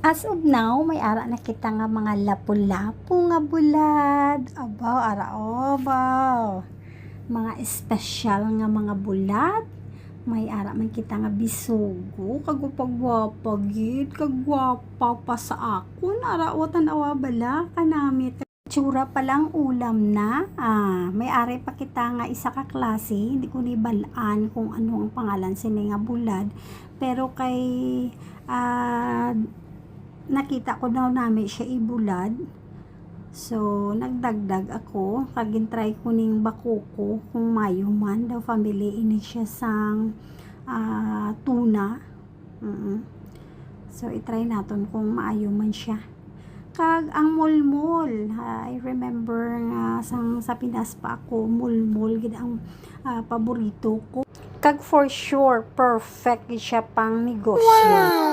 As of now, may ara na kita nga mga lapu-lapu nga bulad. Abaw, ara obaw. Mga espesyal nga mga bulad. May ara man kita nga bisugo. Kagupagwapa gid. Kagwapa pa sa akon. Ara o tanawa bala. Kanamit. Tsura palang ulam na. May ari pa kita nga isa ka klase. Hindi ko ni balaan kung ano ang pangalan sini nga bulad. Pero kay nakita ko daw namin siya ibulad. So, nagdagdag ako. Kagintry ko ning bakuko kung mayo man. Daw family ini siya sang tuna. So, itry natin kung maayo man siya. Kag ang mulmul. I remember nga sa Pinas pa ako, mulmul. Gid ang paborito ko. Kag for sure, perfect siya pang negosyo. Wow!